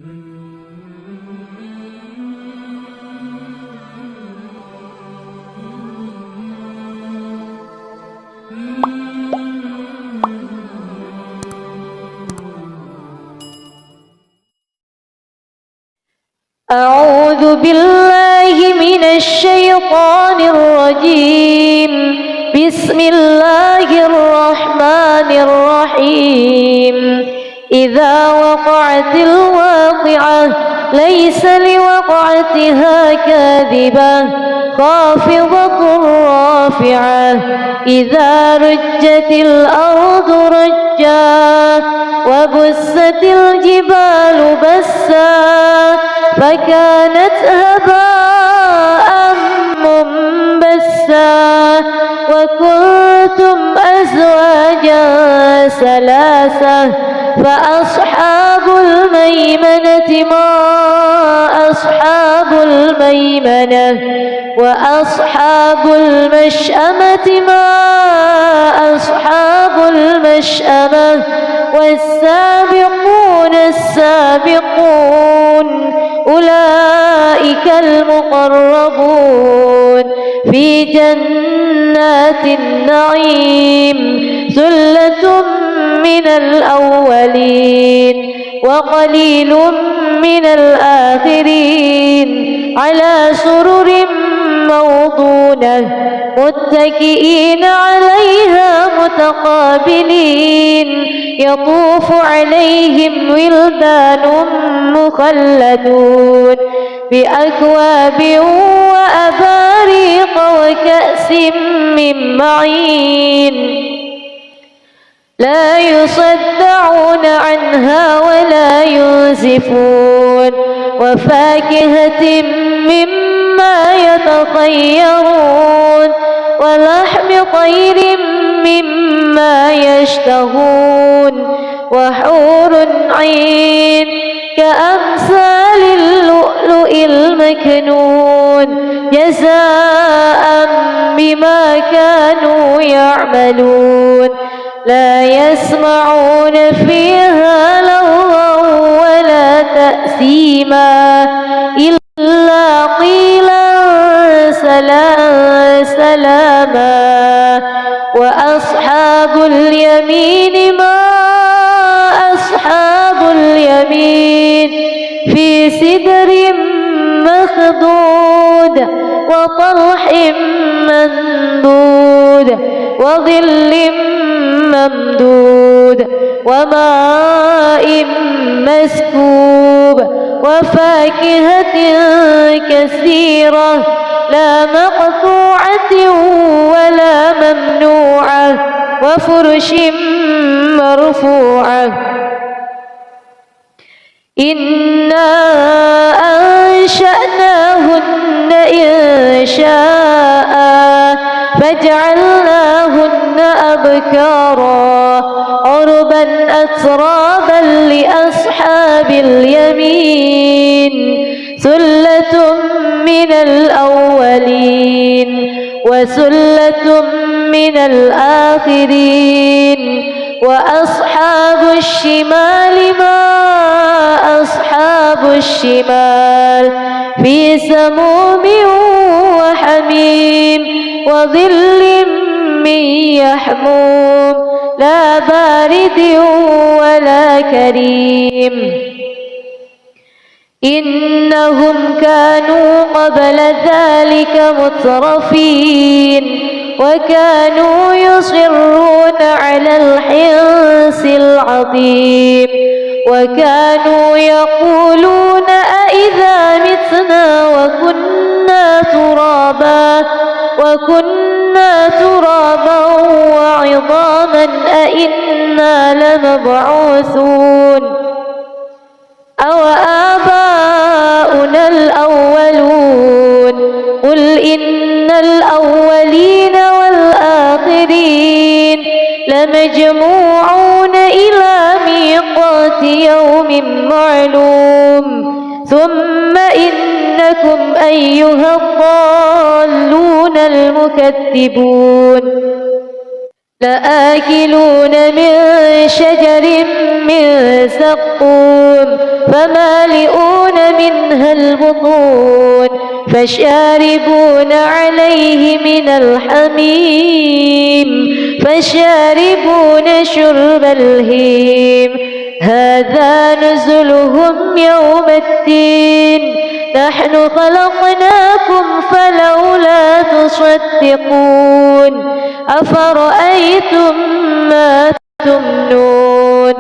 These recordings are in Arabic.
أعوذ بالله من الشيطان الرجيم. بسم الله الرحمن الرحيم. إذا وقعت الواقعة ليس لوقعتها كاذبة خافضة رافعة. إذا رجت الأرض رجا وبست الجبال بسا فكانت هباء منبثا وكنتم أزواجا ثلاثة فأصحاب الميمنة ما أصحاب الميمنة وأصحاب المشأمة ما أصحاب المشأمة والسابقون السابقون أولئك المقربون في جنات النعيم. ثلة من الأولين وقليل من الآخرين على سرر موضونة متكئين عليها متقابلين. يطوف عليهم ولدان مخلدون بأكواب وأباريق وكأس من معين لا يصدعون عنها ولا ينزفون وفاكهة مما يتخيرون ولحم طير مما يشتهون وحور عين كأمثال اللؤلؤ المكنون جزاء بما كانوا يعملون. لا يسمعون فيها لغوا ولا تأثيما إلا قيلا سلاما. وأصحاب اليمين ما أصحاب اليمين في سدر مخضود وطلح ممدود وظل ممدود وماء مسكوب وفاكهة كثيرة لا مقطوعة ولا ممنوعة وفرش مرفوعة. إنا أنشأناهن إنشاء فجعلناهن أبكارا عربا أترابا لأصحاب اليمين. ثلة من الأولين وثلة من الآخرين. وأصحاب الشمال ما أصحاب الشمال في سموم وحميم وظل من يحموم لا بارد ولا كريم. إنهم كانوا قبل ذلك مترفين وكانوا يصرون على الحنث العظيم وكانوا يقولون أإذا متنا وكنا ترابا وعظاما أإنا لمبعوثون أو آباؤنا الأولون. قل إن الأولين والآخرين لمجموعون إلى ميقات يوم معلوم. ثم إنكم أيها الضالون المكذبون لآكلون من شجر من زقوم فمالئون منها البطون فشاربون عليه من الحميم فشاربون شرب الهيم هذا نزلهم يوم الدين نحن خلقناكم فلولا تصدقون أفرأيتم ما تمنون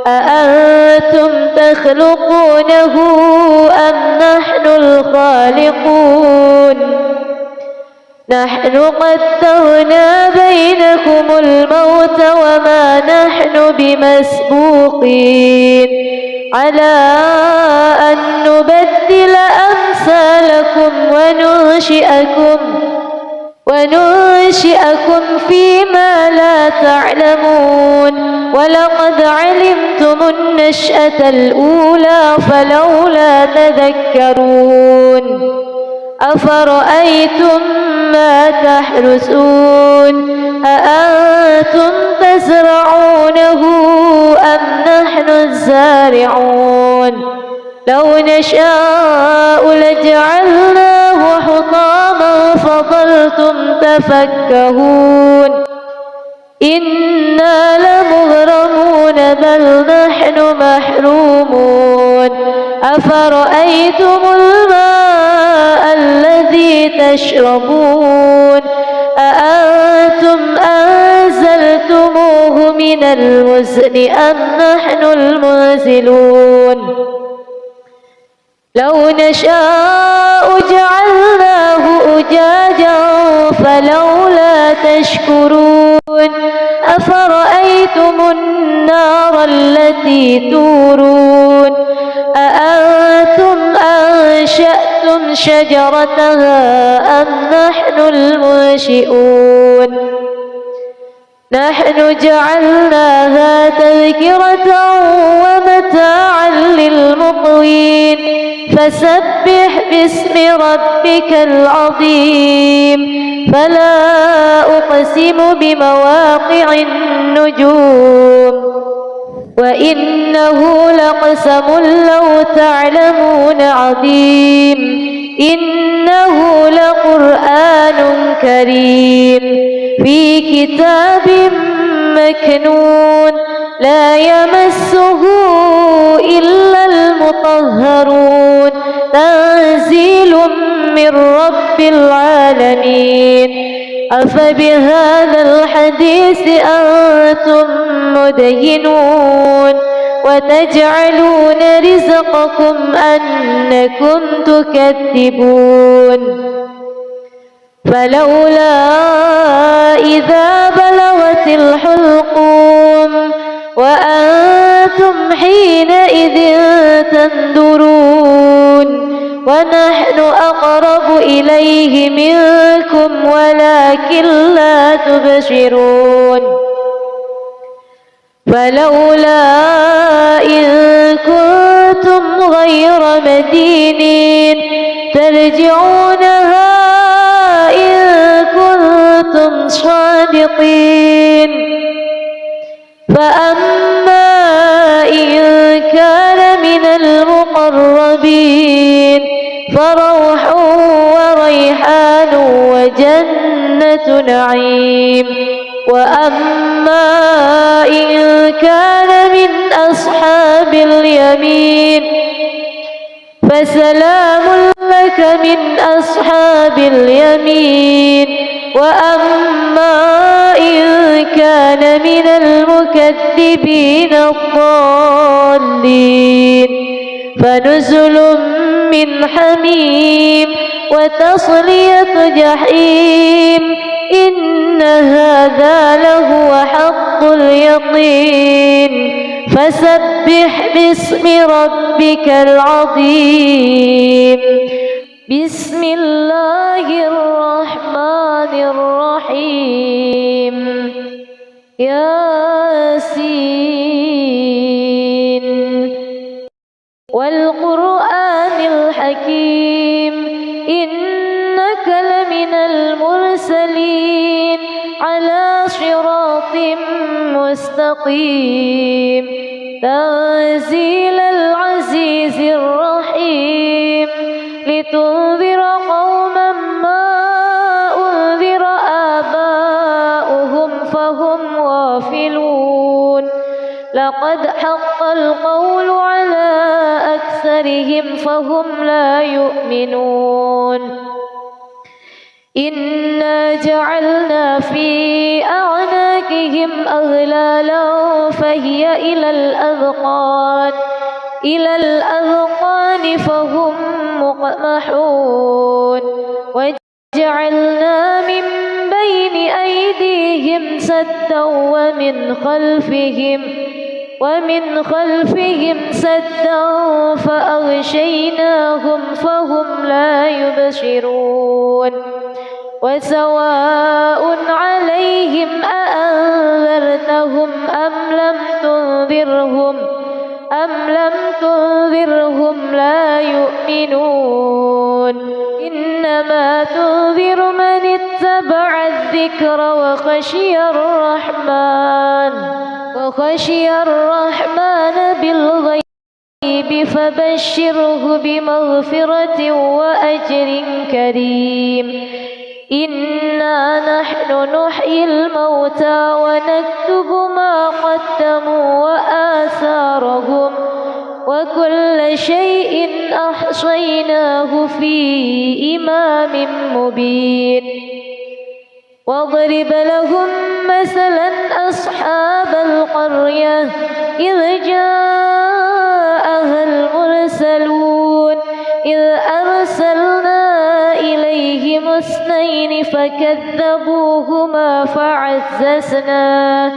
أأنتم تخلقونه أم نحن الخالقون نحن قدرنا بينكم الموت وما نحن بمسبوقين على أن نبدل أمثالكم وننشئكم فيما لا تعلمون ولقد علمتم النشأة الأولى فلولا تذكرون أفرأيتم ما تحرثون أأنتم تزرعونه أم نحن الزارعون لو نشاء لجعلناه حطاما فظلتم تفكهون إنا لمغرمون بل نحن محرومون أفرأيتم الماء الذي تشربون أأنتم أنزلتموه من المزن أم نحن المنزلون لو نشاء جعلناه أجاجا فلولا تشكرون أفرأيتم النار التي تورون أأنتم أنشأتم شجرتها أم نحن المنشئون نحن جعلناها تذكرة ومتاعا للمقوين فسبح باسم ربك العظيم فلا أقسم بمواقع النجوم وإنه لقسم لو تعلمون عظيم إنه لقرآن كريم في كتاب مكنون لا يمسه إلا المطهرون تنزيل من رب العالمين أفبهذا الحديث أنتم مدهنون وتجعلون رزقكم أنكم تكذبون فلولا إذا بلغت الحلقوم وأنتم حينئذ تنظرون ونحن أقرب إليه منكم ولكن لا تبصرون فلولا إن كنتم غير مدينين ترجعونها إن كنتم صادقين فأما إن كان من المقربين فروح وريحان وجنة نعيم وأما إن كان من أصحاب اليمين فسلام لك من أصحاب اليمين وأما إن كان من المكذبين الضالين فنزل من حميم وتصلية جحيم إن هذا لهو حق اليقين فسبح باسم ربك العظيم بسم الله الرحمن الرحيم ياسين والقرآن الحكيم إنك لمن المرسلين على صراط مستقيم تنزيل العزيز الرحيم لتنذر قوما ما أنذر آباؤهم فهم غافلون لقد حق القول على أكثرهم فهم لا يؤمنون إنا جعلنا في أعناقهم أغلالا فهي إلى الأذقان فهم مقمحون وجعلنا من بين أيديهم سدا ومن خلفهم سدا فأغشيناهم فهم لا يبصرون وسواء عليهم أأنذرتهم أم لم تنذرهم لا يؤمنون إنما تنذر من اتبع الذكر وخشي الرحمن بالغيب فبشره بمغفرة وأجر كريم إنا نحن نحيي الموتى ونكتب ما قدموا وآثارهم وكل شيء أحصيناه في إمام مبين واضرب لهم مثلا أصحاب القرية إذ جاءها المرسلون إذ أرسلنا إليهم اثنين فكذبوهما فعززنا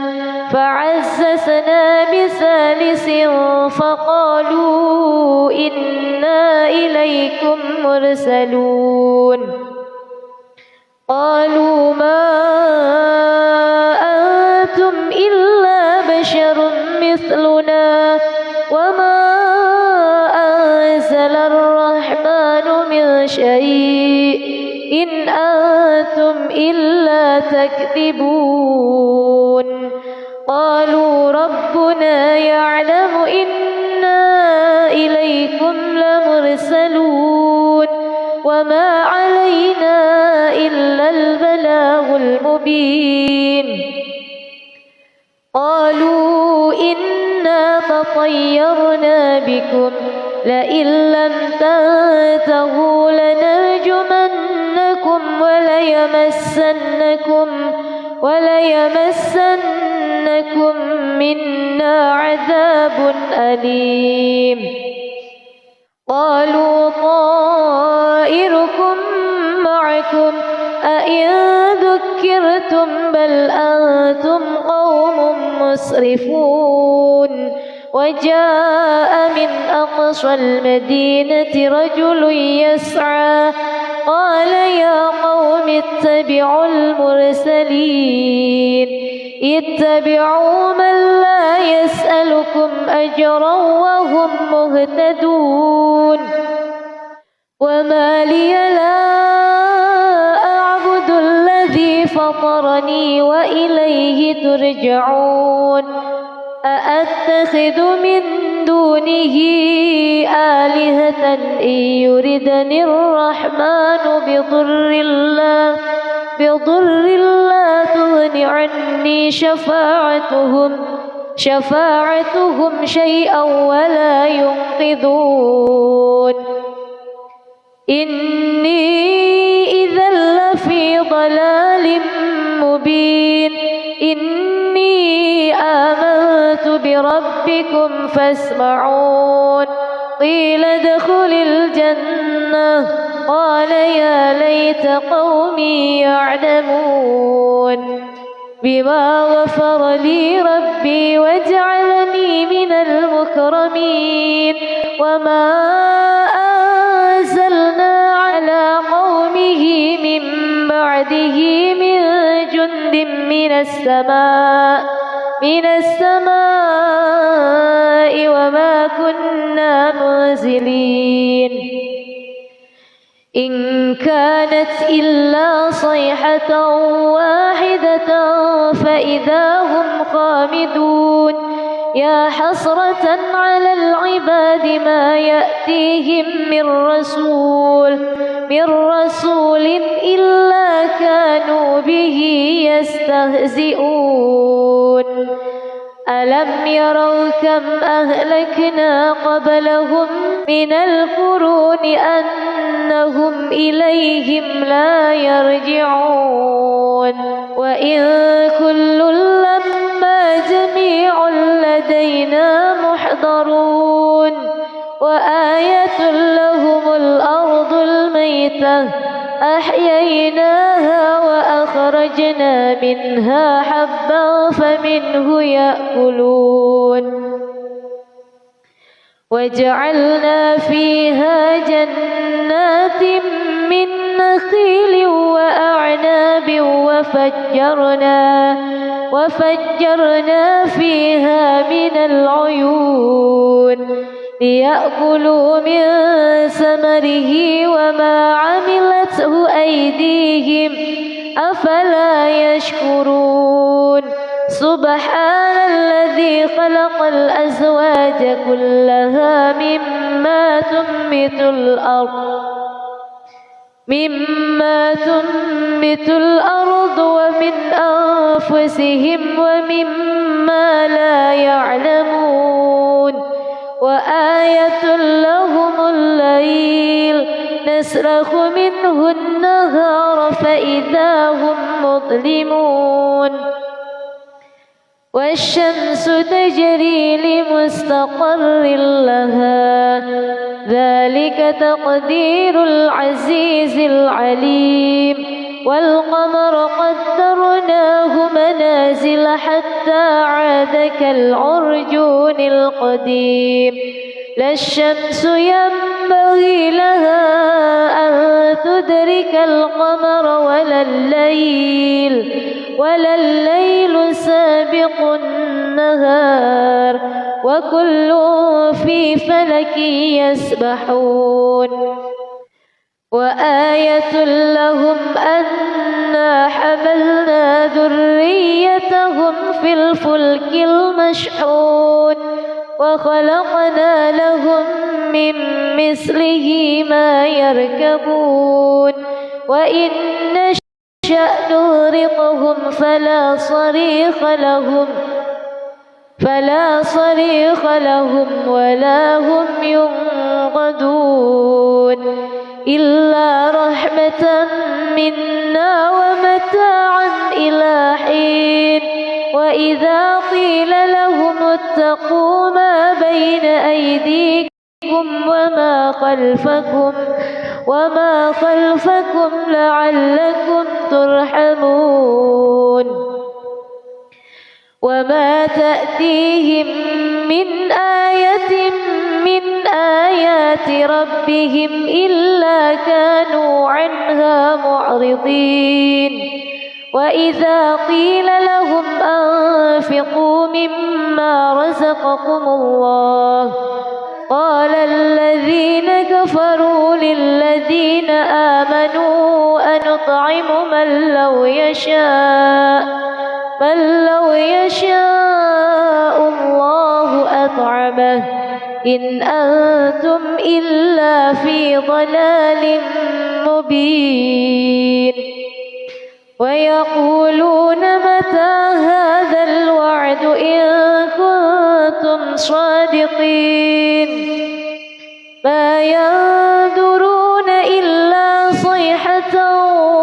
بثالث فقالوا إنا إليكم مرسلون قالوا ما أنتم إلا بشر مثلنا وما أنزل الرحمن من شيء إن أنتم إلا تكذبون قالوا ربنا يعلم إنا إليكم لمرسلون وما علينا إلا البلاغ المبين قالوا إنا تطيرنا بكم لئن لم تنتهوا لنرجمنكم وليمسنكم منا عذاب أليم قالوا طائركم معكم أئن ذكرتم بل أنتم قوم مسرفون وجاء من أقصى المدينة رجل يسعى قال يا قوم اتبعوا المرسلين اتبعوا من لا يسألكم أجرا وهم مهتدون وما لي لا أعبد الذي فطرني وإليه ترجعون أأتخذ من دونه آلهة إن يردني الرحمن بضر لا تغن عني شفاعتهم شيئا ولا ينقذون إني إذا لفي ضلال مبين إني آمنت بربكم فاسمعون قيل ادخل الجنة قال يا ليت قومي يعلمون بما غفر لي ربي وجعلني من المكرمين وما أنزلنا على قومه من بعده من جند من السماء وما كنا منزلين إن كانت إلا صيحة واحدة فإذا هم خامدون يا حسرة على العباد ما يأتيهم من رسول إلا كانوا به يستهزئون ألم يروا كم أهلكنا قبلهم من القرون أنهم إليهم لا يرجعون وإن كل لما جميع لدينا محضرون وآية لهم الأرض الميتة أحييناها وأخرجنا منها حبا فمنه يأكلون وجعلنا فيها جنات من نخيل وأعناب وفجرنا فيها من العيون ليأكلوا من ثمره وما عملته أيديهم أفلا يشكرون سبحان الذي خلق الأزواج كلها مما تنبت الأرض ومن أنفسهم ومما لا يعلمون وآية لهم الليل نسلخ منه النهار فإذا هم مظلمون والشمس تجري لمستقر لها ذلك تقدير العزيز العليم والقمر قدرناه منازل حتى عاد كالعرجون القديم لا الشمس ينبغي لها أن تدرك القمر ولا الليل سابق النهار وكل في فلك يسبحون وآية لهم أنا حملنا ذريتهم في الفلك المشحون وخلقنا لهم من مثله ما يركبون وإن نشأ نغرقهم فلا صريخ لهم ولا هم ينقذون إلا رحمة منا ومتاعا إلى حين وإذا قيل لهم اتقوا ما بين أيديكم وما خلفكم لعلكم ترحمون وما تأتيهم من آية من آيات ربهم إلا كانوا عنها معرضين وإذا قيل لهم أنفقوا مما رزقكم الله قال الذين كفروا للذين آمنوا أنطعم من لو يشاء الله أطعمه إن أنتم إلا في ضلال مبين ويقولون متى هذا الوعد إن كنتم صادقين ما ينظرون إلا صيحة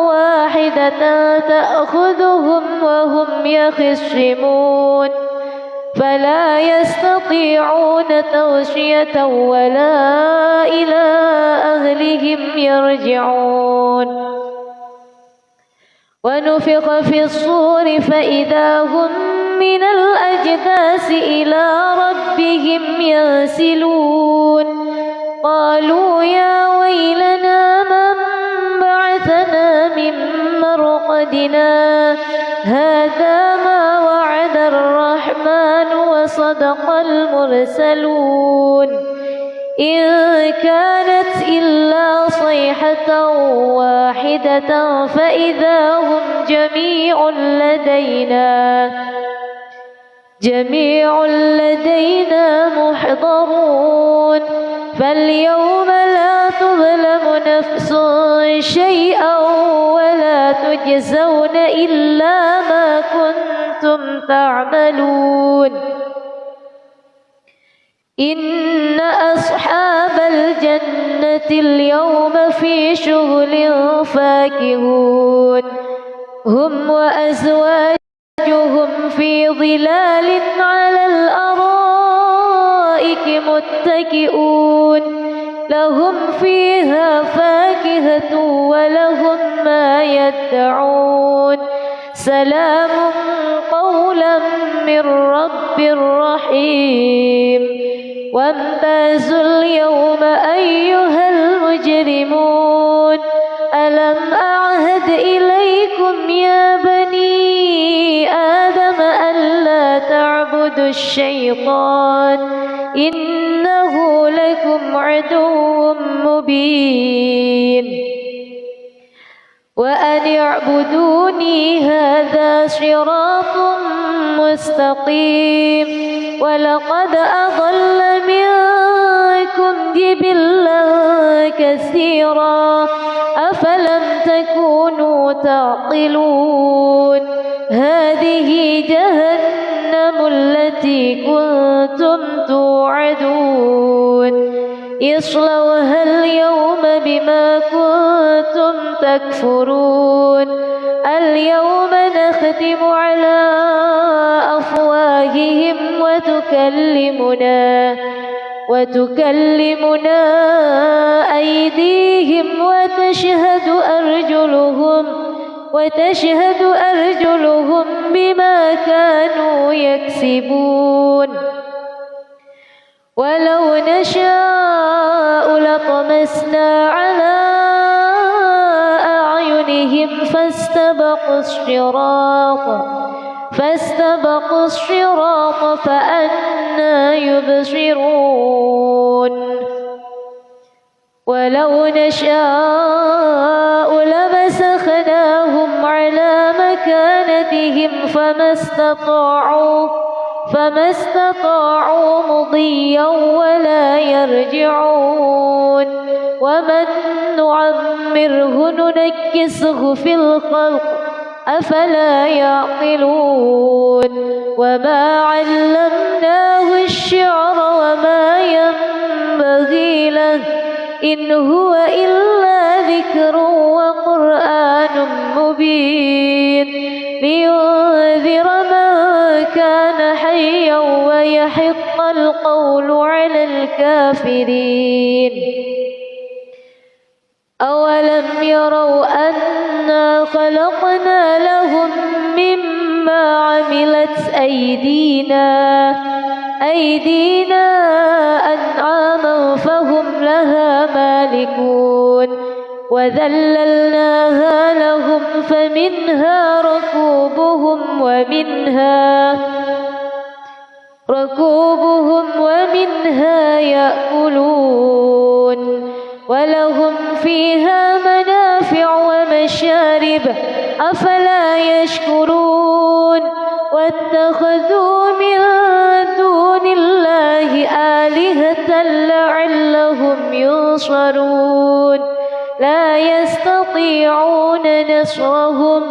واحدة تأخذهم وهم يخصمون فلا يستطيعون توصية ولا إلى أهلهم يرجعون ونفخ في الصور فإذا هم من الأجداث إلى ربهم ينسلون قالوا يا ويلنا من بعثنا من مرقدنا هذا ما وعد الرحمن وصدق المرسلون إن كانت إلا صيحة واحدة فإذا هم جميع لدينا محضرون فاليوم لا تظلم نفس شيئا ولا تجزون إلا ما كنتم تعملون إن أصحاب الجنة اليوم في شغل فاكهون هم وأزواجهم في ظلال على الأرائك متكئون لهم فيها فاكهة ولهم ما يدعون سلام قولا من رب رحيم وامتازوا اليوم أيها المجرمون ألم أعهد إليكم يا بني آدم ألا تعبدوا الشيطان إنه لكم عدو مبين وأن اعبدوني هذا صراط مستقيم ولقد أضل منكم جبلا كثيرا أفلم تكونوا تعقلون هذه جهنم التي كنتم توعدون اصلوها اليوم بما كنتم تكفرون اليوم نختم على أفواههم وتكلمنا أيديهم وتشهد أرجلهم بما كانوا يكسبون ولو نشاء لطمسنا على أعينهم فاستبقوا الصراط فأنى يبصرون ولو نشاء لمسخناهم على مكانتهم فما استطاعوا مضيا ولا يرجعون ومن نعمره ننكسه في الخلق أفلا يعقلون وما علمناه الشعر وما ينبغي له إن هو إلا ذكر وقرآن مبين لينذر من كان حيا ويحق القول على الكافرين أولم يروا أنا خلقنا لهم مما عملت أيدينا أنعاما فهم لها مالكون وذللناها لهم فمنها ركوبهم ومنها يأكلون ولهم فيها منافع ومشارب أفلا يشكرون واتخذوا من دون الله آلهة لعلهم ينصرون لا يستطيعون نصرهم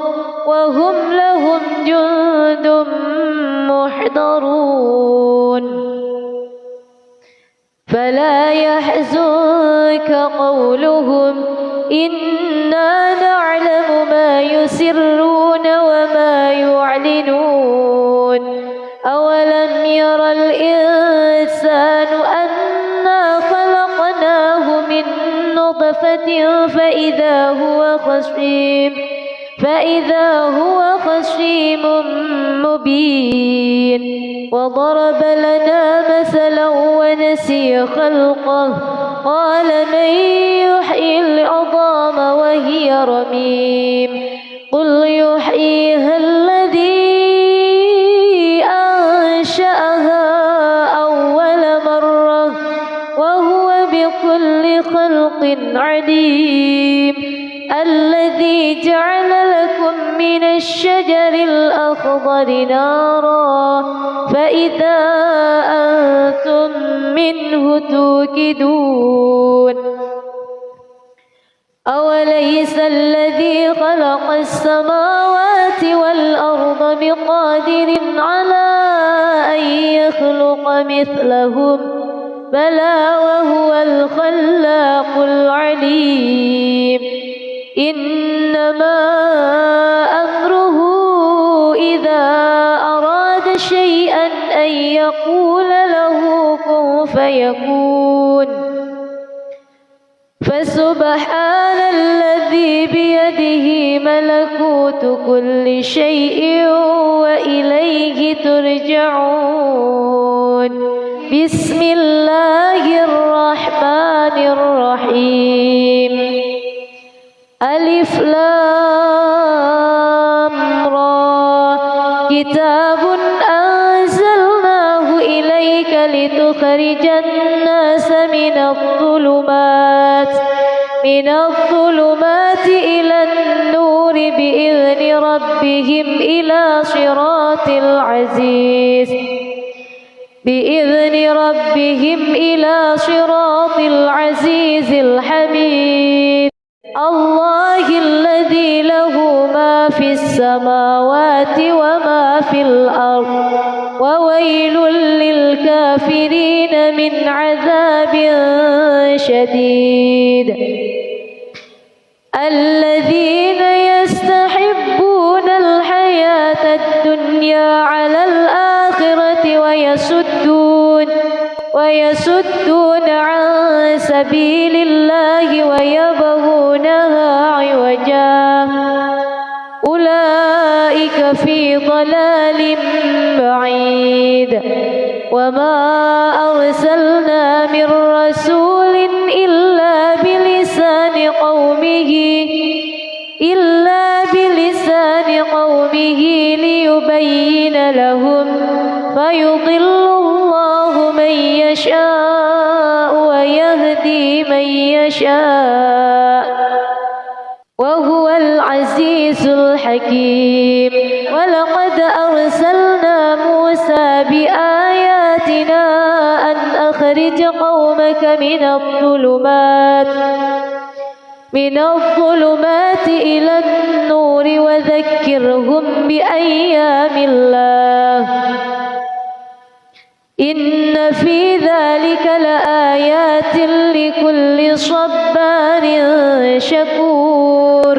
وهم لهم جند محضرون فلا يحزنك قولهم إنا نعلم ما يسرون وما يعلنون أولم ير الإنسان أنا خلقناه من نطفة فإذا هو خصيم مبين وضرب لنا مثلا ونسي خلقه قال من يحيي العظام وهي رميم قل يحييها الذي أنشأها أول مرة وهو عليم الذي جعل لكم من الشجر الأخضر نارا فإذا أنتم منه توقدون أوليس الذي خلق السماوات والأرض بقادر على أن يخلق مثلهم بلى وهو الخلاق العليم إنما أمره إذا أراد شيئا أن يقول له كن فيكون فسبحان الذي بيده ملكوت كل شيء وإليه ترجعون بسم الله الرحمن الرحيم ألف لام را كتاب أنزلناه إليك لتخرج الناس من الظلمات إلى النور بإذن ربهم إلى صراط العزيز الحميد الله الذي له ما في السماوات وما في الأرض وويل للكافرين من عذاب شديد الذين يستحبون الحياة الدنيا على الآخرة ويصدون عن سبيل الله ويبغونها عوجا أولئك في ضلال بعيد وما أرسلنا من رسول إلا بلسان قومه ليبين لهم فيضل الله من يشاء ويهدي من يشاء وهو العزيز الحكيم ولقد أرسلنا موسى بآياتنا أن أخرج قومك من الظلمات إلى النور وذكرهم بأيام الله إن في ذلك لآيات لكل صبار شكور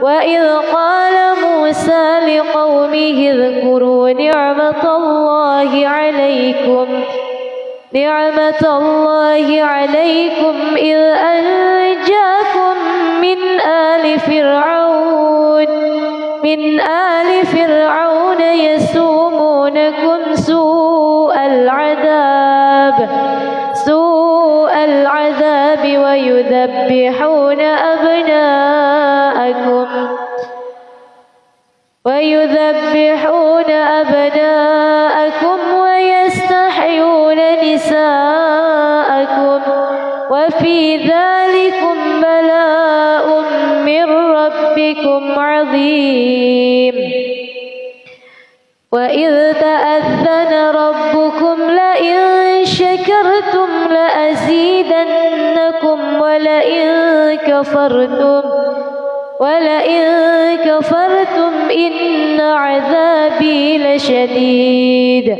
وإذ قال موسى لقومه اذكروا نعمة الله عليكم إذ أنجاكم من آل فرعون يسومونكم سوء العذاب ويذبحون أبناءكم ويستحيون نساءكم وفي ذلكم بلاء من ربكم عظيم وإذ تأذن ربكم لئن شكرتم لأزيدنكم ولئن كفرتم إن عذابي لشديد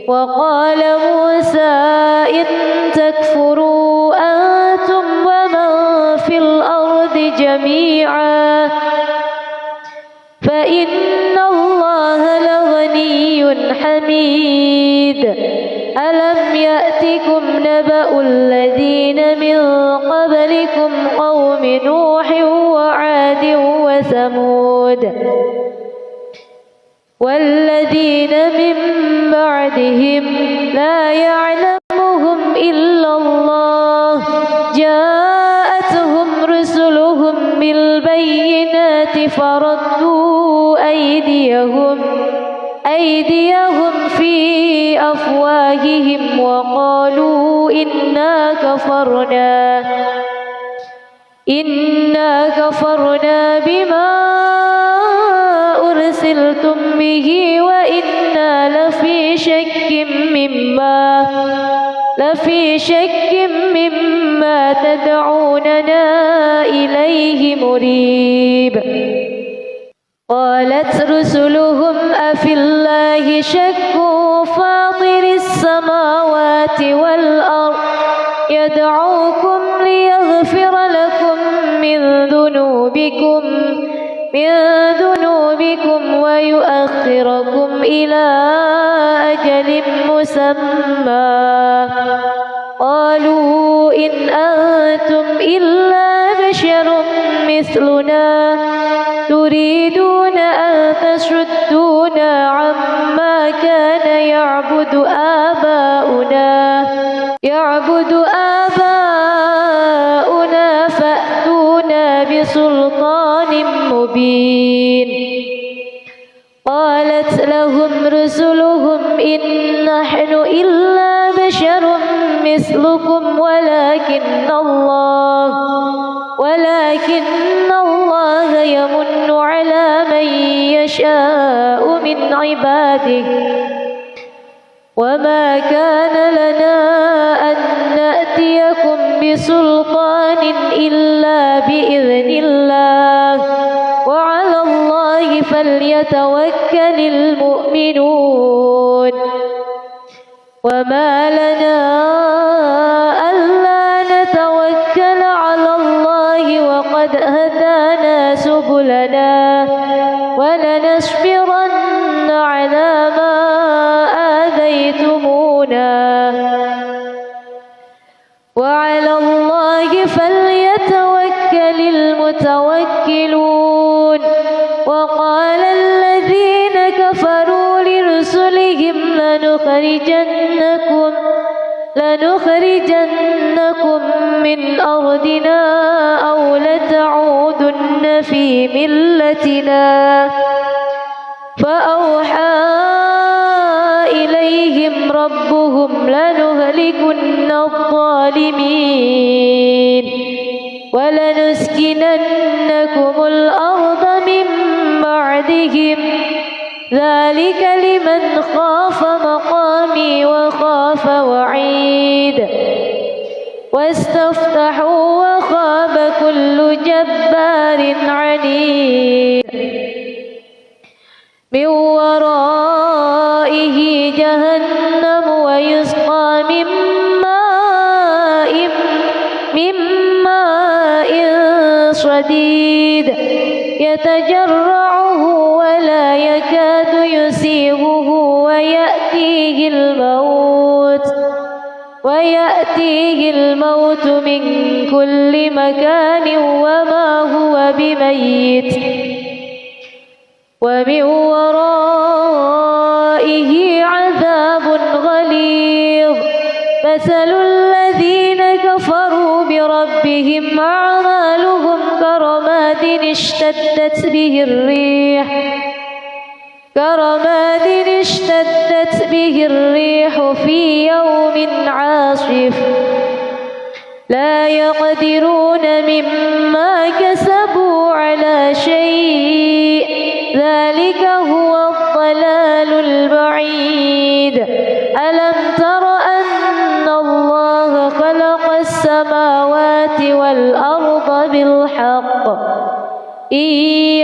وقال موسى إن تكفروا أنتم ومن في الأرض جميعا فإن الله لغني حميد ألم يأتكم نبأ الذين من قبلكم قوم نوح وعاد وثمود والذين من بعدهم لا يعلمهم إلا الله جاءتهم رسلهم بالبينات فردوا أيديهم في أفواههم وقالوا إنا إنا كفرنا بما أرسلتم به وإنا لفي شك مما تدعوننا إليه مريب. قالت رسلهم أفي الله شك فاطر السماوات والأرض يدعوكم ليغفر لكم من ذنوبكم ويؤخركم إلى أجل مسمى. قالوا إن أنتم إلا بشر مثلنا تريدون أن تصدونا عما كان يعبد آباؤنا فأتونا بسلطان مبين. قالت لهم رسلهم إن نحن إلا بشر مثلكم ولكن الله يمن على من يشاء من عباده وما كان لنا أن نأتيكم بسلطان إلا بإذن الله وعلى الله فليتوكل المؤمنون. وما لنا ألا نتوكل على الله وقد هدانا سبلنا ولنصبرن على ما آذيتمونا وعلى الله فليتوكل المتوكلون. وقال الذين كفروا لرسلهم لنخرجنكم من أرضنا أو لتعودن في ملتنا. فأوحى إليهم ربهم لنهلكن الظالمين ولنسكننكم الأرض من بعدهم ذلك لمن خاف مقامي وخاف وعيد. واستفتحوا وخاب كل جبار عنيد. من ورائه جهنم ويسقى من ماء صديد يتجرعه ولا يكاد يسيغه ويأتيه الموت من كل مكان وما هو بميت ومن ورائه عذاب غليظ. مثل الذين كفروا بربهم أعمالهم كرماد اشتدت به الريح في يوم عاصف لا يقدرون مما كسبوا على شيء ذلك هو الضلال البعيد. ألم تر أن الله خلق السماوات والأرض بالحق إن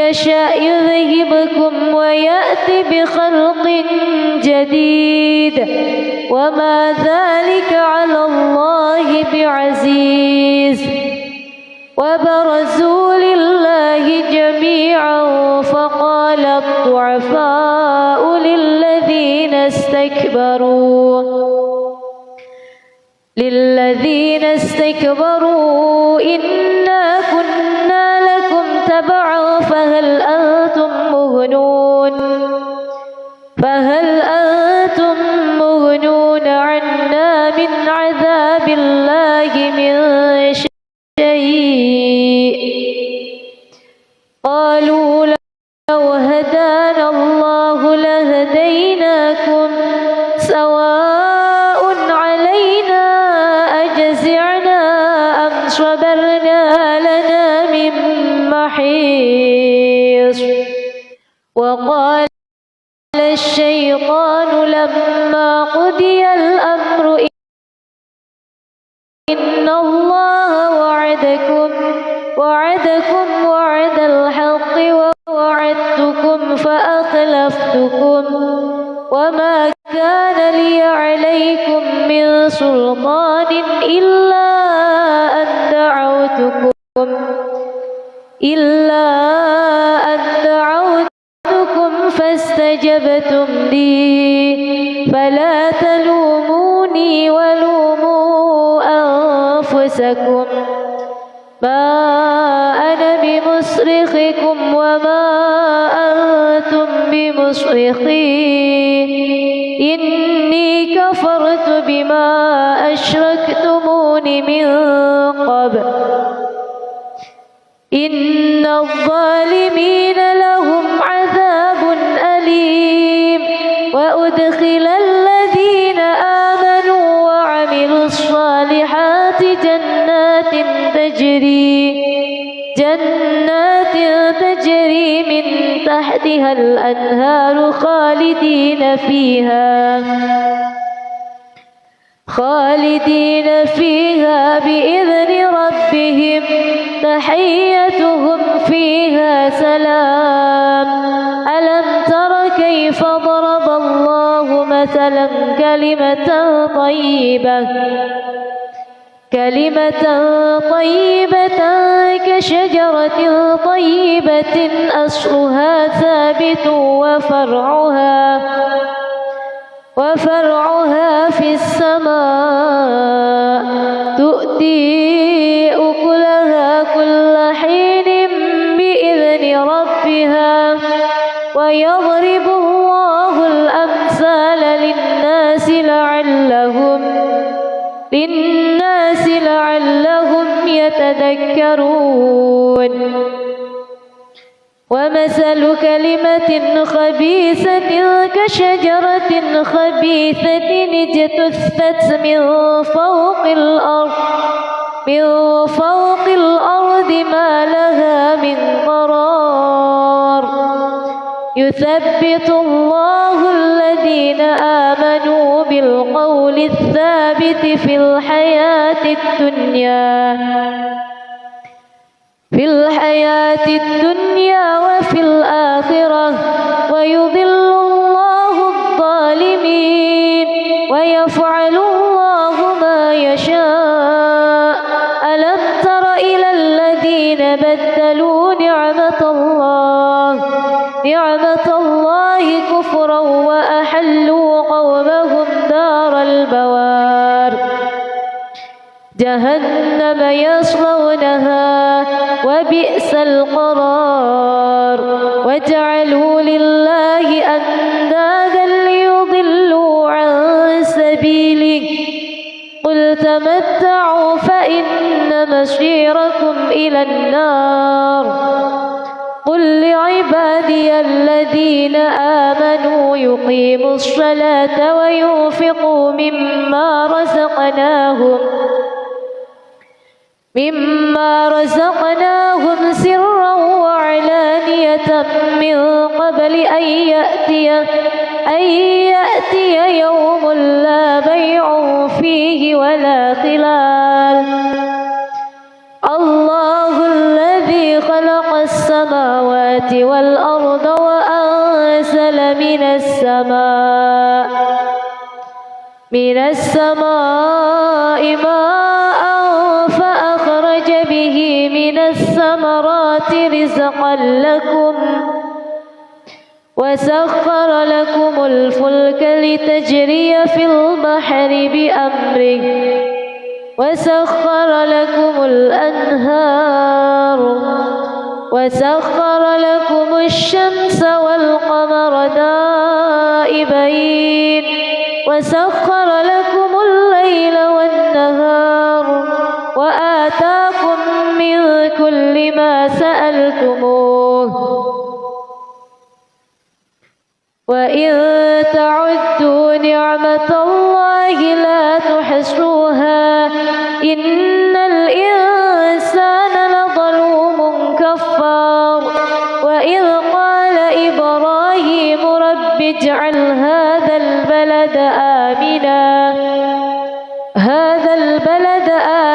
يشأ يذهبكم ويأتي بخلق جديد وما ذلك على الله بعزيز. وبرزوا لله جميعا فقال الضعفاء للذين استكبروا إنا كنا لكم تبعا فهل أنتم مغنون عنا من عذاب الله من شيء. قالوا لو هدانا الله لهديناكم سواء علينا أجزعنا أم صبرنا لنا وقال الشيطان لما قضي الأمر إن الله وعدكم وعد الحق ووعدتكم فأخلفتكم وما كان لي عليكم من سلطان إلا أن دعوتكم فاستجبتم لي فلا تلوموني ولوموا أنفسكم ما أنا بمصرخكم وما أنتم بمصرخي إني كفرت بما أشركتمون من قبل إن الظالمين لهم عذاب أليم وأدخل الذين آمنوا وعملوا الصالحات جنات تجري من تحتها الأنهار خالدين فيها بإذن ربهم تحيتهم فيها سلام ألم تر كيف ضرب الله مثلا كلمة طيبة كشجرة طيبة أصلها ثابت وفرعها في السماء تؤتي أكلها كل حين بإذن ربها ويضرب الله الأمثال للناس لعلهم يتذكرون ومثل كلمة خبيثة كشجرة خبيثة اجتثت من فوق الأرض ما لها من قرار يثبت الله الذين آمنوا بالقول الثابت في الحياة الدنيا وفي الآخرة ويضل الله الظالمين ويفعل الله ما يشاء ألم تر إلى الذين بدلوا نعمة الله كفرا وأحلوا قومهم دار البوار جهنم يصلونها وبئس القرار وجعلوا لله أندادا ليضلوا عن سبيله قل تمتعوا فإن مصيركم إلى النار قل لعبادي الذين آمنوا يقيموا الصلاة وينفقوا مما رزقناهم سرا وعلانية من قبل أن يأتي يوم لا بيع فيه ولا خلال الله الذي خلق السماوات والأرض وأنزل من السماء ماء فأخرج به من الثمرات رزقا لكم وسخر لكم الفلك لتجري في البحر بأمره وسخر لكم الأنهار وسخر لكم الشمس والقمر دائبين وسخر لكم الليل والنهار وآتاكم من كل ما سألتموه وإن تعدوا نعمة الله لا تحصوها إن الإنسان لظلوم كفار وإذ قال إبراهيم اجعل هذا البلد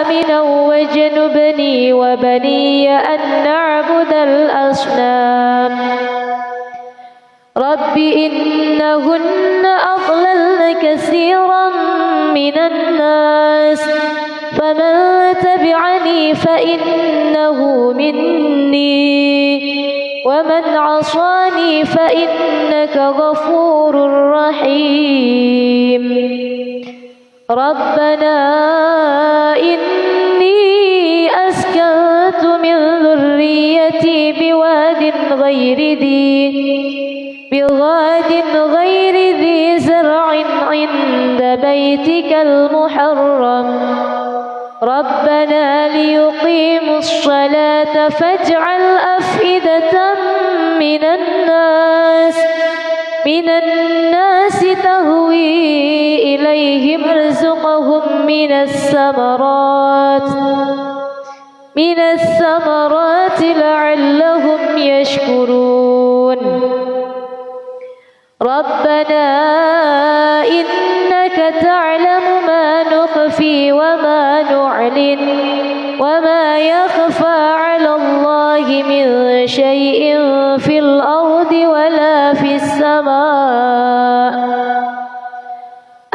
آمنا واجنبني وبني أن نعبد الأصنام رب إنهن أضللن كثيرا من الناس فمن تبعني فإنه مني ومن عصاني فإنك غفور رحيم ربنا إني أسكنت من ذريتي بواد غير ذي زرع عند بيتك المحرم ربنا ليقيموا الصلاة فاجعل أفئدة من الناس تهوي إليهم ارزقهم من الثمرات لعلهم يشكرون ربنا إنك تعلم ما نخفي وما نعلن وما يخفى على الله من شيء في الأرض ولا في السماء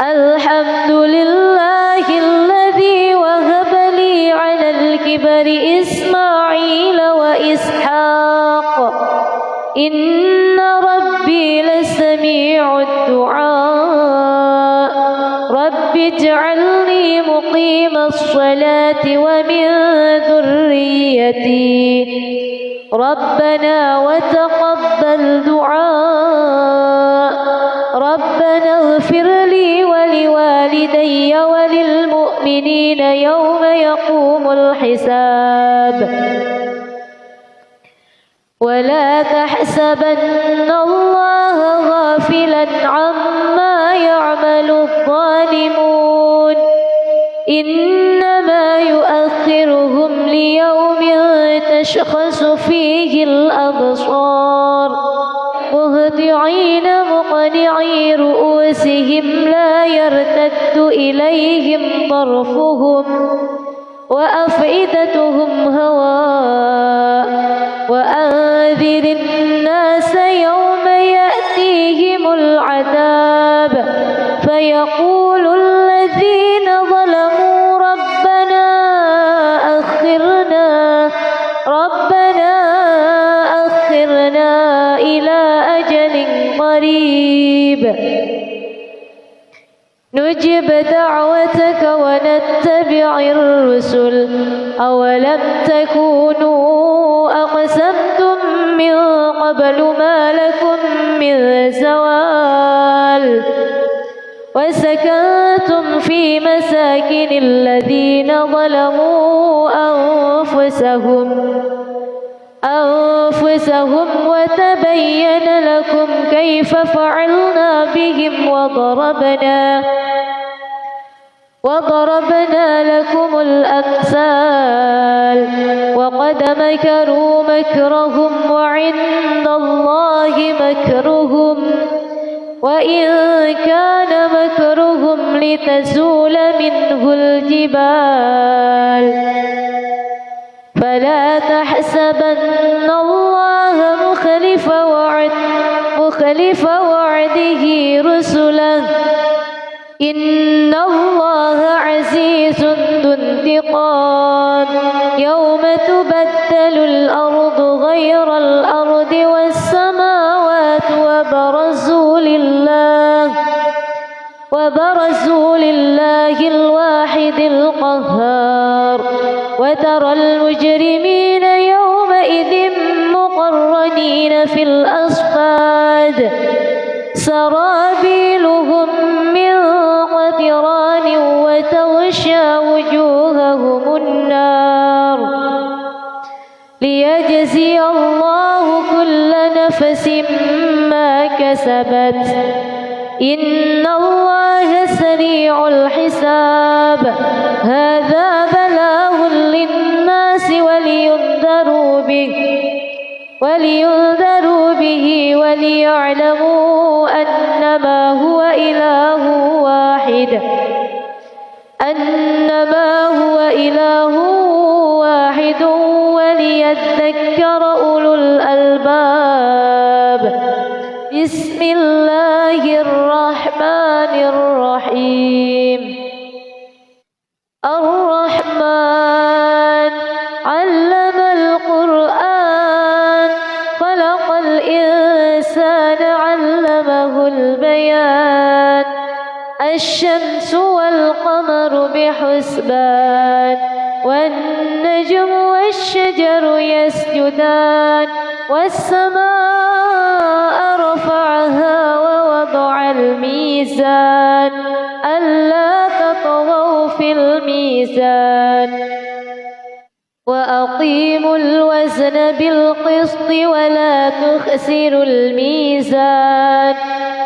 الحمد لله الذي وهب لي على الكبر إسماعيل وإسحاق إن ربي لسميع الدعاء رب اجعلني مقيم الصلاة ومن ذريتي ربنا وتقبل دعاء ربنا اغفر لي ولوالدي وللمؤمنين يوم يقوم الحساب ولا تحسبن الله غافلا عما يعمل الظالمون إنما يؤخرهم ليوم تشخص فيه الأبصار مهطعين مقنعي رؤوسهم لا يرتد إليهم طرفهم وأفئدتهم هواء وأنذر الناس يوم يأتيهم العذاب فيقول الذين ظلموا ربنا أخرنا إلى أجل قريب نجب دعوتك ونتبع الرسل أولم تكونوا أقسمتم من قبل ما لكم من زوال وسكنتم في مساكن الذين ظلموا أنفسهم وتبين لكم كيف فعلنا بهم وضربنا لكم الأمثال وقد مكروا مكرهم وعند الله مكرهم وإن كان مكرهم لتزول منه الجبال فلا تحسبن الله مخلف وعده رسله إن الله عزيز ذو انتقام يوم تبدل الأرض غير الأرض والسماوات وبرزوا لله الواحد القهار وترى المجرمين يومئذ مقرنين في الأصفاد سرابيلهم من قطران وتغشى وجوههم النار ليجزي الله كل نفس ما كسبت إن الله سريع الحساب هذا بلاغ للناس ولينذروا به ولينذروا به وليعلموا أنما هو إله واحد وليذكر أولو الألباب. بسم الله الرحمن الرحيم. الرحمن علم القرآن خلق الإنسان علمه البيان. الشمس والقمر بحسبان والنجم والشجر يسجدان والسماء رفعها ووضع الميزان ألا تطغوا في الميزان وأقيموا الوزن بالقسط ولا تخسروا الميزان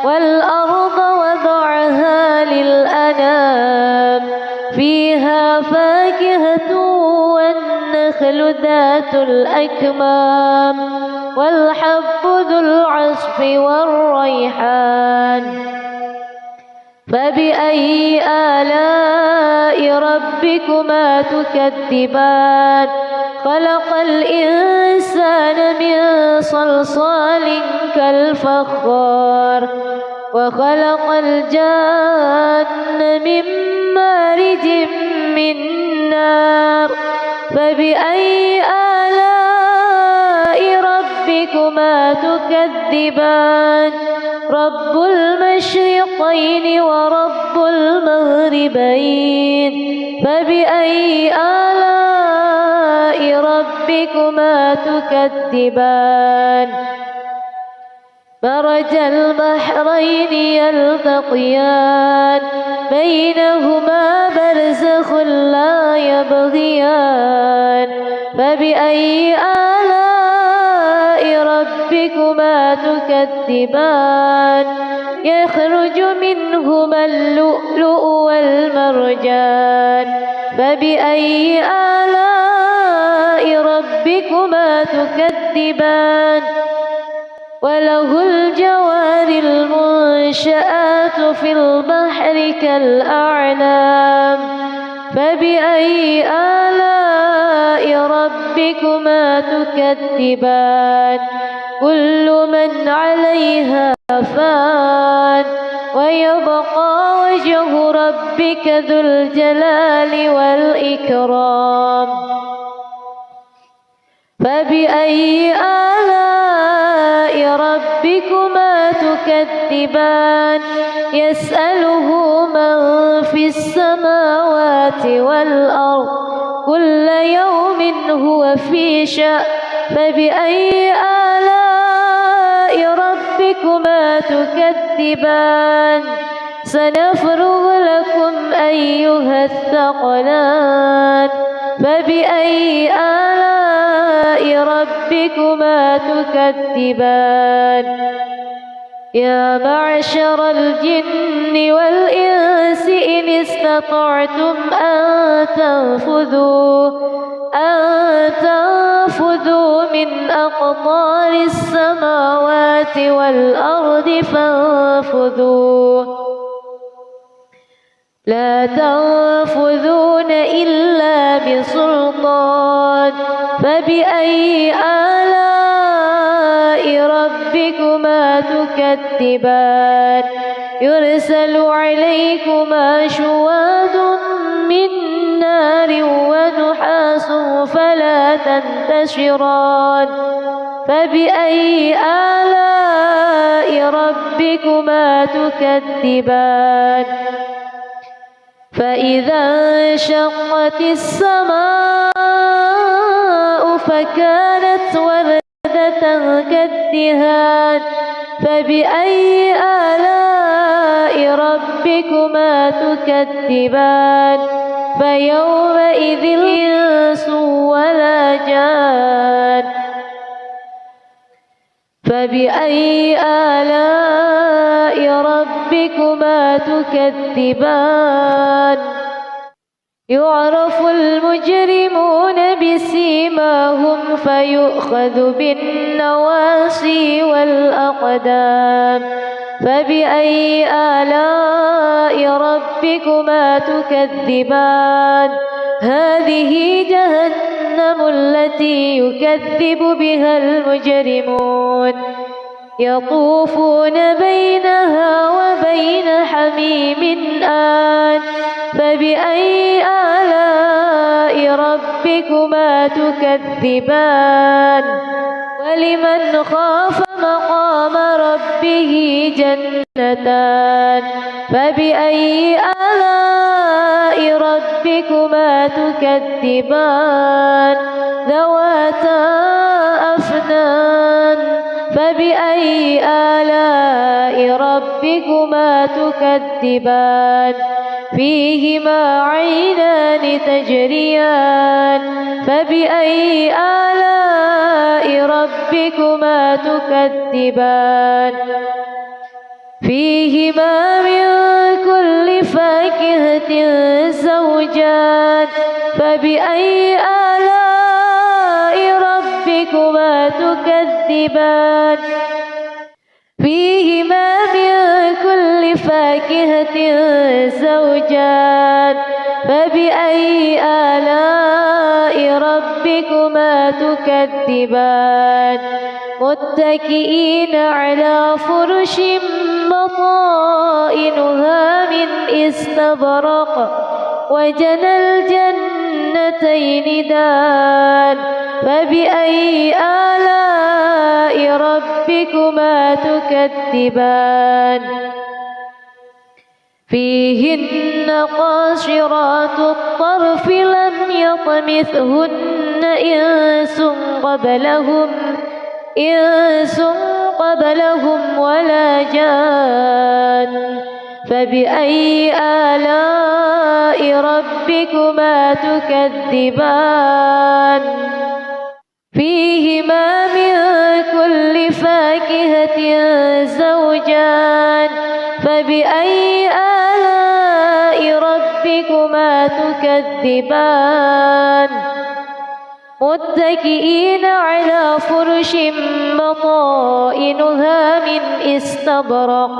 والأرض وضعها للأنام فيها فاكهة والنخل ذات الأكمام والحب ذو العصف والريحان. فبأي آلاء ربكما تكذبان؟ خلق الإنسان من صلصال كالفخار وخلق الجان من مارج من نار. فبأي آلاء ربكما تكذبان؟ رب المشرقين ورب المغربين. فبأي آلاء ربكما تكذبان؟ مرج البحرين يلتقيان بينهما برزخ لا يبغيان. فبأي آلاء ربكما تكذبان؟ يخرج منهما اللؤلؤ والمرجان. فبأي آلاء ربكما تكذبان؟ وله الجوار المنشآت في البحر كالأعلام. فبأي آلاء ربكما تكذبان؟ كل من عليها فان ويبقى وجه ربك ذو الجلال والإكرام. فبأي آلاء ربكما تكذبان؟ يسأله من في السماوات والأرض كل يوم هو في شأن. فبأي آلاء ربكما تكذبان؟ سنفرغ لكم أيها الثقلان. فبأي آلاء ربكما تكذبان؟ يا معشر الجن والإنس إن استطعتم أن تنفذوا من أقطار السماوات والأرض فانفذوا لا تنفذون إلا بسلطان. فبأي آلاء ربكما تكذبان؟ يرسل عليكما شواظ من نار ونحاس فلا تنتشران. فبأي آلاء ربكما تكذبان؟ فإذا انشقت السماء فكانت وردة كالدهان. فبأي آلاء ربكما تكذبان؟ فيومئذ الإنس ولا جان. فبأي آلاء ربكما تكذبان؟ يعرف المجرمون بسيماهم فيؤخذ بالنواصي والأقدام فبأي آلاء ربكما تكذبان هذه جهنم التي يكذب بها المجرمون يطوفون بينها وبين حميم آن فبأي آلاء ربكما تكذبان ولمن خاف مقام ربه جنتان فبأي آلاء ربكما تكذبان ذواتا أفنان فبأي آلاء ربكما تكذبان فيهما عينان تجريان فبأي آلاء ربكما تكذبان فيهما من كل فاكهة زوجان فبأي آلاء ربكما تكذبان فيهما من كل فاكهة زوجان فبأي آلاء ربكما تكذبان متكئين على فرش بطائنها من استبرق وجنى الجنتين دان فبأي آلاء ربكما تكذبان فيهن قاصرات الطرف لم يطمثهن إنس قبلهم ولا جان فبأي آلاء ربكما تكذبان فيهما من كل فاكهة زوجان فبأي آلاء ربكما تكذبان متكئين على فرش بطائنها من استبرق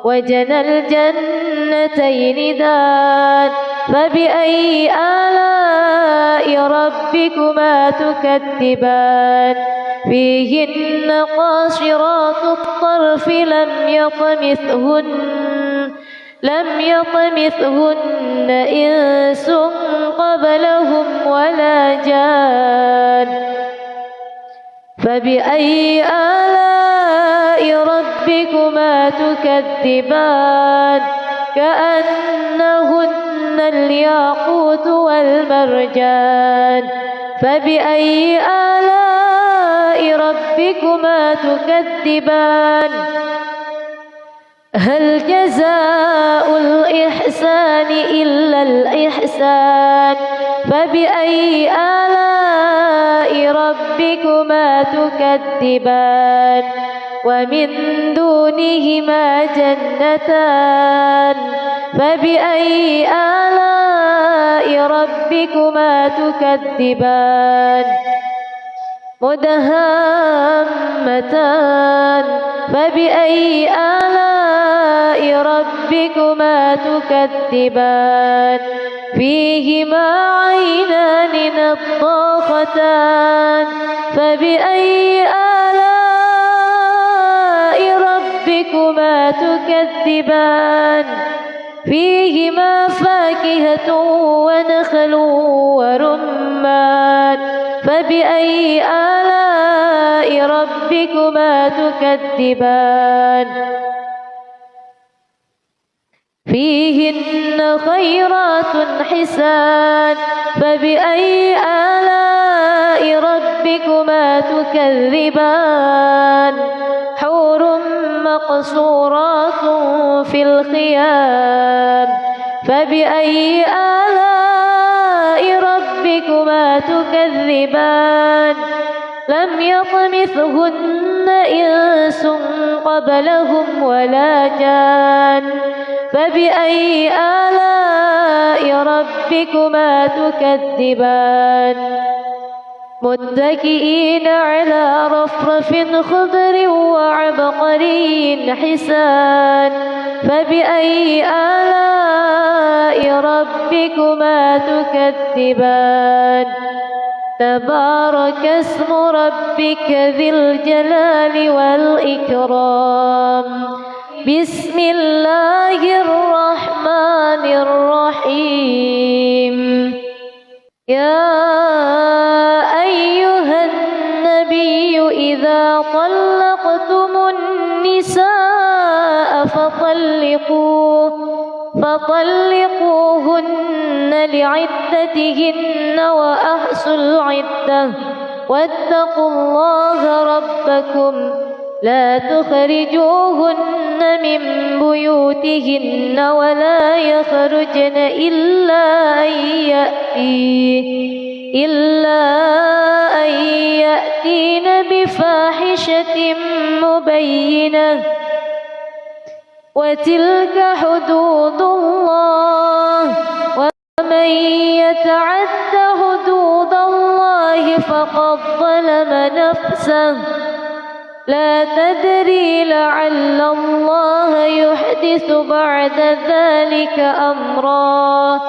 وجنى الجنتين دان فبأي آلاء ربكما تكذبان فيهن قاصرات الطرف لم يطمثهن إنس قبلهم ولا جان فبأي آلاء ربكما تكذبان كأنهن الياقوت والمرجان فبأي آلاء ربكما تكذبان هل جزاء الإحسان إلا الإحسان فبأي آلاء ربكما تكذبان ومن دونهما جنتان فبأي آلاء ربكما تكذبان مدهامتان فبأي آلاء ربكما تكذبان فيهما عينان نضاختان فبأي آلاء ربكما تكذبان فيهما فاكهة ونخل ورمان فبأي آلاء ربكما تكذبان فيهن خيرات حسان فبأي آلاء ربكما تكذبان حور مقصورات في الخيام فبأي آلاء ربكما تكذبان لم يطمثهن إنس قبلهم ولا جان فبأي آلاء ربكما تكذبان متكئين على رفرف خضر وعبقري حسان فبأي آلاء ربكما تكذبان تبارك اسم ربك ذي الجلال والإكرام بسم الله الرحمن الرحيم يا أيها النبي إذا طلقتم النساء فطلقوهن لعدتهن وأحصوا العدة واتقوا الله ربكم لا تخرجوهن من بيوتهن ولا يخرجن إلا أن يأتين بفاحشة مبينة وتلك حدود الله ومن يتعد حدود الله فقد ظلم نفسه لا تدري لعل الله يحدث بعد ذلك أمرا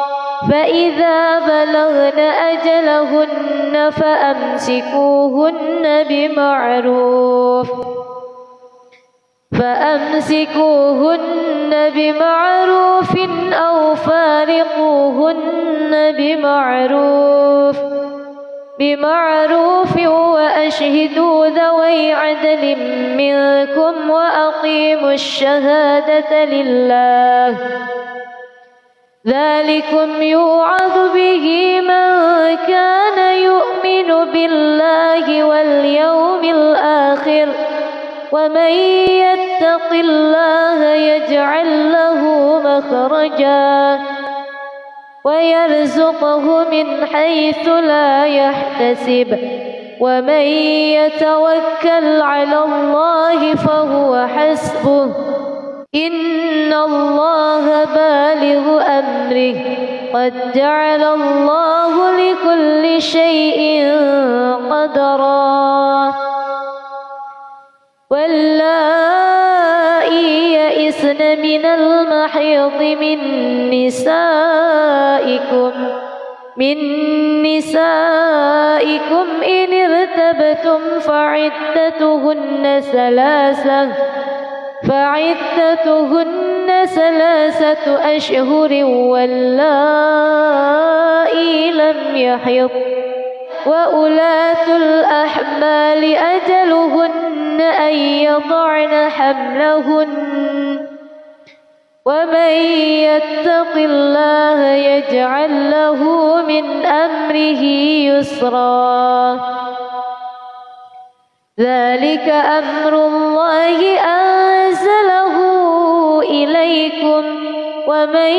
فإذا بلغن أجلهن فأمسكوهن بمعروف أو فارقوهن بمعروف وأشهدوا ذوي عدل منكم وأقيموا الشهادة لله ذلكم يوعظ به من كان يؤمن بالله واليوم الآخر ومن يتق الله يجعل له مخرجا ويرزقه من حيث لا يحتسب ومن يتوكل على الله فهو حسبه إن الله بالغ أمره قد جعل الله لكل شيء قدرا واللائي يئسن من المحيض من نسائكم إن ارتبتم فعدتهن ثلاثة أشهر واللائي لم يحض وأولاة الأحمال أجلهن أن يضعن حملهن ومن يتق الله يجعل له من أمره يسرا ذلك أمر الله أنزله إليكم ومن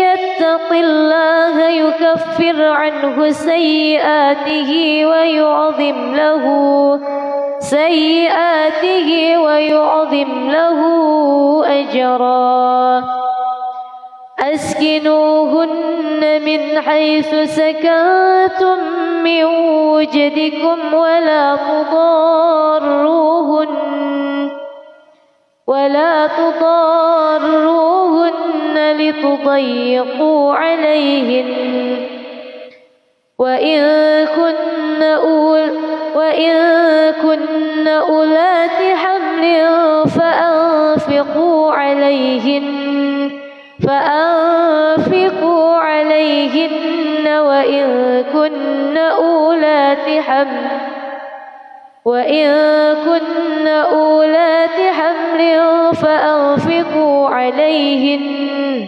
يتق الله يكفر عنه سيئاته ويعظم له أجرا أسكنوهن من حيث سكنتم من وجدكم ولا تضاروهن لتضيقوا عليهن وإن كن أولات حمل فأنفقوا عليهن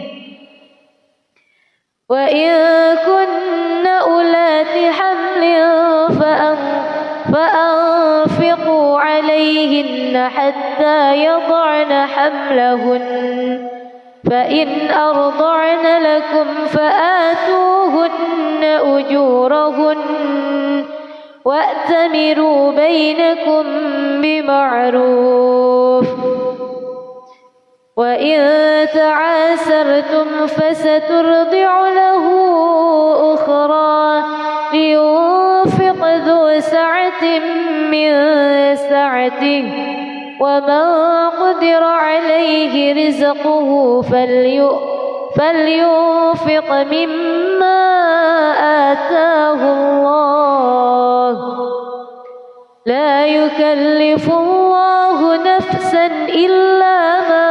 وإن كن أولات حمل فأنفقوا عليهن حتى يضعن حملهن فإن أرضعن لكم فآتوهن أجورهن وأتمروا بينكم بمعروف وإن تعاسرتم فسترضع له أخرى لينفق ذو سعة من سعته ومن قدر عليه رزقه فلينفق مما آتاه الله لا يكلف الله نفسا إلا ما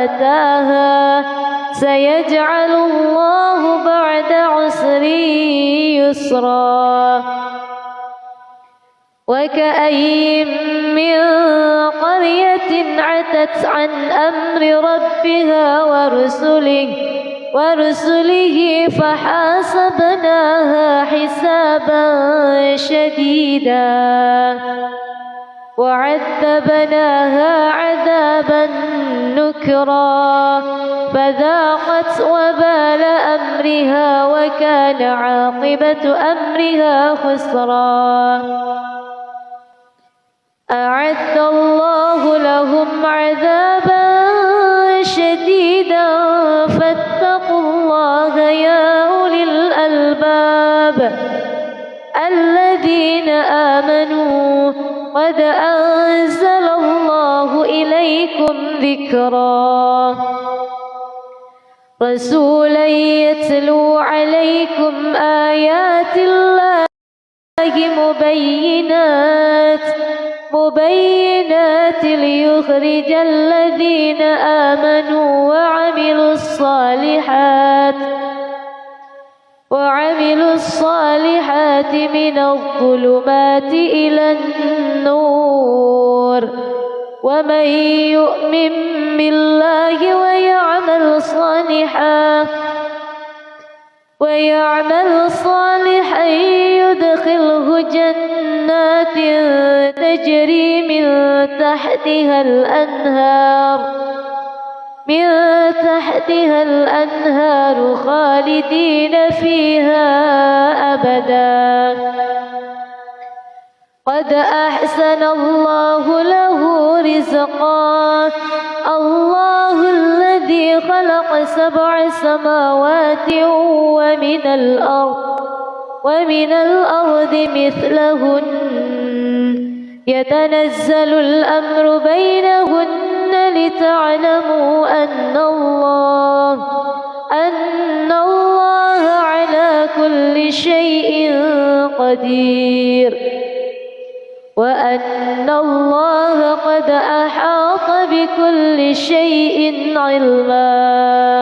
أتاها سيجعل الله بعد عسر يسرا وكأي من قرية عتت عن أمر ربها ورسله فحاسبناها حسابا شديدا وعذبناها عذابا نكرا فذاقت وبال أمرها وكان عاقبة أمرها خسرا أعد الله لهم عذابا شديدا فاتقوا الله يا أولي الألباب الذين آمنوا قد أنزل الله إليكم ذكرا رسولا يتلو عليكم آيات الله مبينات ليخرج الذين آمنوا وعملوا الصالحات من الظلمات إلى النور ومن يؤمن بالله ويعمل صالحا يدخله جنات تجري من تحتها الأنهار خالدين فيها أبدا قد أحسن الله له رزقا الله الذي خلق 7 سماوات ومن الأرض مثلهن يتنزل الأمر بينهن لتعلموا أن الله على كل شيء قدير وأن الله قد أحاط بكل شيء علما